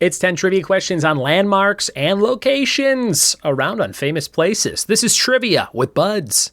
It's 10 trivia questions on landmarks and locations around unfamous places. This is Trivia with Buds.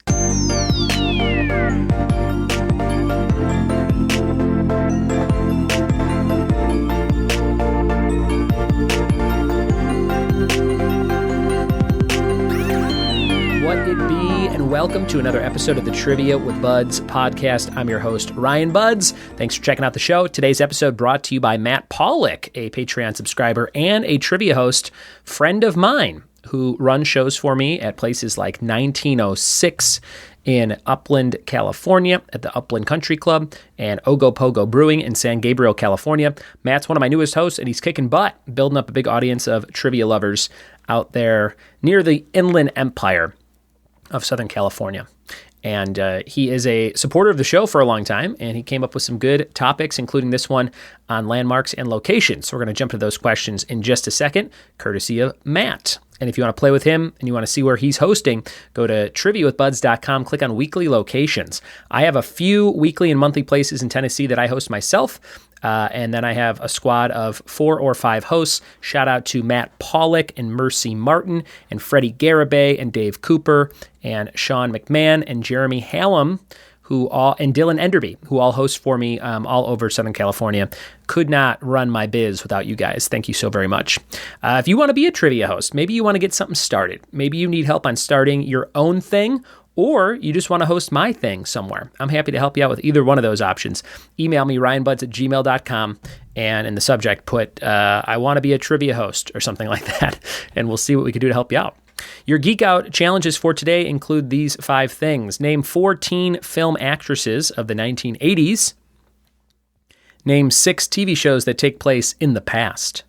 What it be, and welcome to another episode of the Trivia with Buds podcast. I'm your host, Ryan Buds. Thanks for checking out the show. Today's episode brought to you by Matt Pollock, a Patreon subscriber and a trivia host, friend of mine, who runs shows for me at places like 1906 in Upland, California, at the Upland Country Club, and Ogopogo Brewing in San Gabriel, California. Matt's one of my newest hosts, and he's kicking butt, building up a big audience of trivia lovers out there near the Inland Empire of Southern California. And he is a supporter of the show for a long time, and he came up with some good topics, including this one on landmarks and locations. So we're going to jump to those questions in just a second, courtesy of Matt. And if you want to play with him and you want to see where he's hosting, go to triviawithbuds.com, click on weekly locations. I have a few weekly and monthly places in Tennessee that I host myself. And then I have a squad of 4 or 5 hosts. Shout out to Matt Pollock and Mercy Martin and Freddie Garibay and Dave Cooper and Sean McMahon and Jeremy Hallam, and Dylan Enderby, who all host for me all over Southern California. Could not run my biz without you guys. Thank you so very much. If you want to be a trivia host, maybe you want to get something started. Maybe you need help on starting your own thing, or you just want to host my thing somewhere. I'm happy to help you out with either one of those options. Email me, ryanbuds@gmail.com, and in the subject put, I want to be a trivia host or something like that, and we'll see what we can do to help you out. Your Geek Out challenges for today include these 5 things. Name 4 teen film actresses of the 1980s. Name 6 TV shows that take place in the past.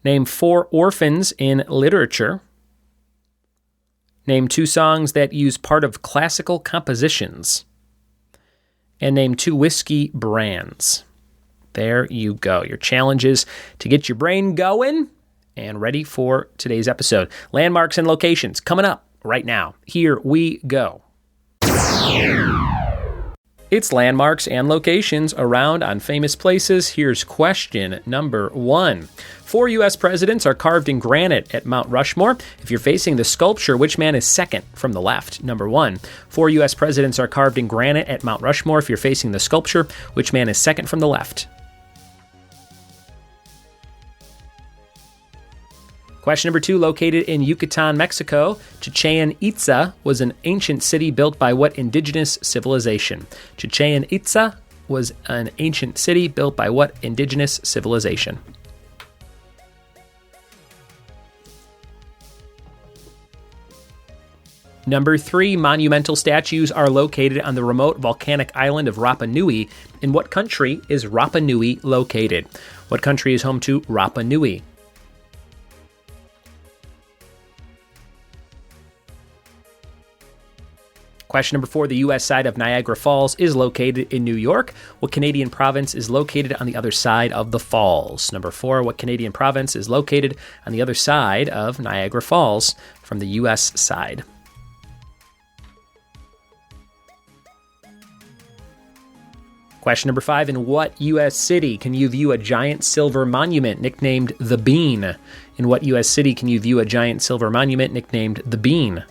Name 4 orphans in literature. Name 2 songs that use part of classical compositions. And name 2 whiskey brands. There you go. Your challenges to get your brain going and ready for today's episode. Landmarks and locations coming up right now. Here we go. It's landmarks and locations around on famous places. Here's question number 1. 4 U.S. presidents are carved in granite at Mount Rushmore. If you're facing the sculpture, which man is second from the left? Number 1. 4 U.S. presidents are carved in granite at Mount Rushmore. If you're facing the sculpture, which man is second from the left? Question number 2, located in Yucatan, Mexico, Chichén Itzá was an ancient city built by what indigenous civilization? Chichén Itzá was an ancient city built by what indigenous civilization? Number 3, monumental statues are located on the remote volcanic island of Rapa Nui. In what country is Rapa Nui located? What country is home to Rapa Nui? Question number 4, the U.S. side of Niagara Falls is located in New York. What Canadian province is located on the other side of the falls? Number 4, what Canadian province is located on the other side of Niagara Falls from the U.S. side? Question number 5, in what U.S. city can you view a giant silver monument nicknamed the Bean? In what U.S. city can you view a giant silver monument nicknamed the Bean?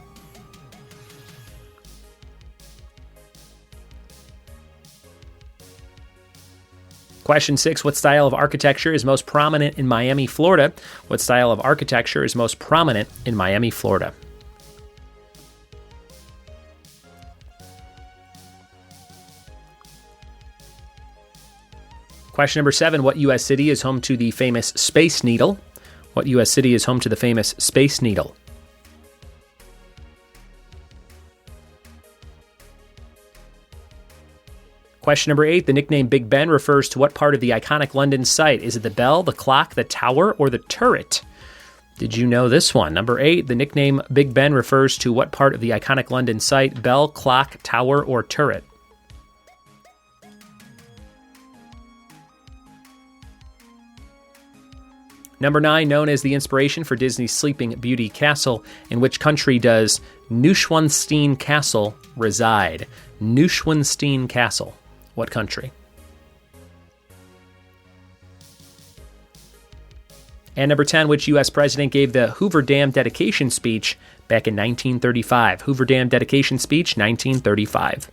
Question 6, what style of architecture is most prominent in Miami, Florida? What style of architecture is most prominent in Miami, Florida? Question number 7, what U.S. city is home to the famous Space Needle? What U.S. city is home to the famous Space Needle? Question number 8, the nickname Big Ben refers to what part of the iconic London site? Is it the bell, the clock, the tower, or the turret? Did you know this one? Number 8, the nickname Big Ben refers to what part of the iconic London site? Bell, clock, tower, or turret? Number 9, known as the inspiration for Disney's Sleeping Beauty Castle, in which country does Neuschwanstein Castle reside? Neuschwanstein Castle. What country? And number 10, which U.S. president gave the Hoover Dam dedication speech back in 1935? Hoover Dam dedication speech, 1935.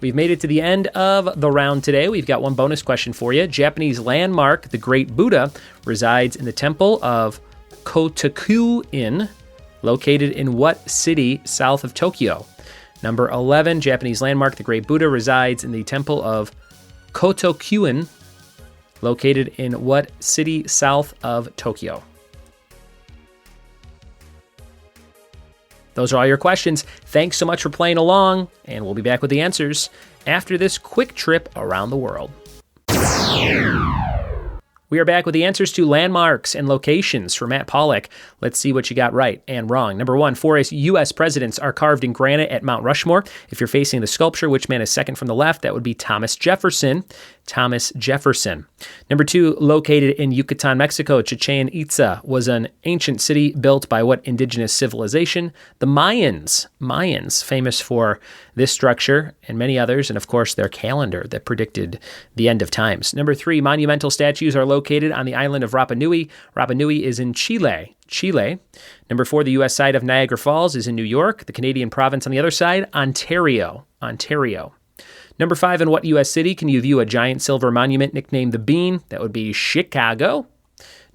We've made it to the end of the round today. We've got one bonus question for you. Japanese landmark, the Great Buddha, resides in the temple of Kotokuin, located in what city south of Tokyo? Number 11, Japanese landmark, the Great Buddha, resides in the temple of Kotokuin, located in what city south of Tokyo? Those are all your questions. Thanks so much for playing along, and we'll be back with the answers after this quick trip around the world. We are back with the answers to landmarks and locations for Matt Pollock. Let's see what you got right and wrong. Number 1, 4 U.S. presidents are carved in granite at Mount Rushmore. If you're facing the sculpture, which man is second from the left? That would be Thomas Jefferson. Thomas Jefferson. Number 2, located in Yucatan, Mexico, Chichen Itza was an ancient city built by what indigenous civilization? The Mayans. Mayans, famous for this structure and many others, and of course their calendar that predicted the end of times. Number 3, monumental statues are located on the island of Rapa Nui. Rapa Nui is in Chile. Number 4, the U.S. side of Niagara Falls is in New York. The Canadian province on the other side, Ontario. Number 5, in what U.S. city can you view a giant silver monument nicknamed the Bean? That would be Chicago.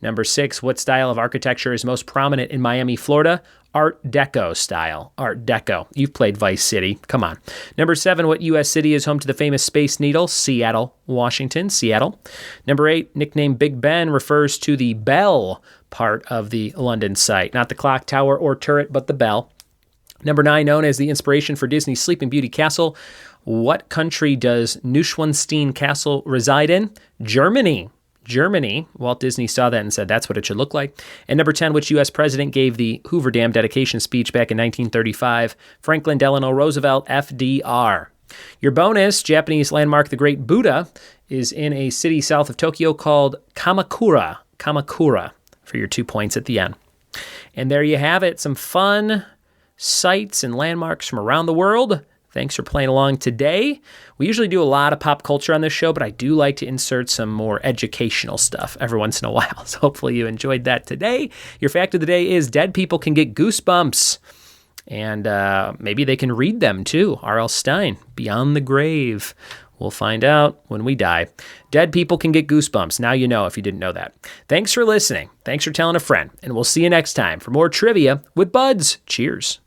Number 6, what style of architecture is most prominent in Miami, Florida? Art Deco style. Art Deco. You've played Vice City. Come on. Number 7, what U.S. city is home to the famous Space Needle? Seattle, Washington. Seattle. Number 8, nickname Big Ben refers to the bell part of the London site. Not the clock tower or turret, but the bell. Number 9, known as the inspiration for Disney's Sleeping Beauty Castle. What country does Neuschwanstein Castle reside in? Germany. Walt Disney saw that and said that's what it should look like. And number 10, which U.S. president gave the Hoover Dam dedication speech back in 1935? Franklin Delano Roosevelt, FDR. Your bonus, Japanese landmark, the Great Buddha, is in a city south of Tokyo called Kamakura, for your 2 points at the end. And there you have it, some fun sites and landmarks from around the world. Thanks for playing along today. We usually do a lot of pop culture on this show, but I do like to insert some more educational stuff every once in a while. So hopefully you enjoyed that today. Your fact of the day is dead people can get goosebumps. And maybe they can read them too. R.L. Stine, Beyond the Grave. We'll find out when we die. Dead people can get goosebumps. Now you know if you didn't know that. Thanks for listening. Thanks for telling a friend. And we'll see you next time for more trivia with Buds. Cheers.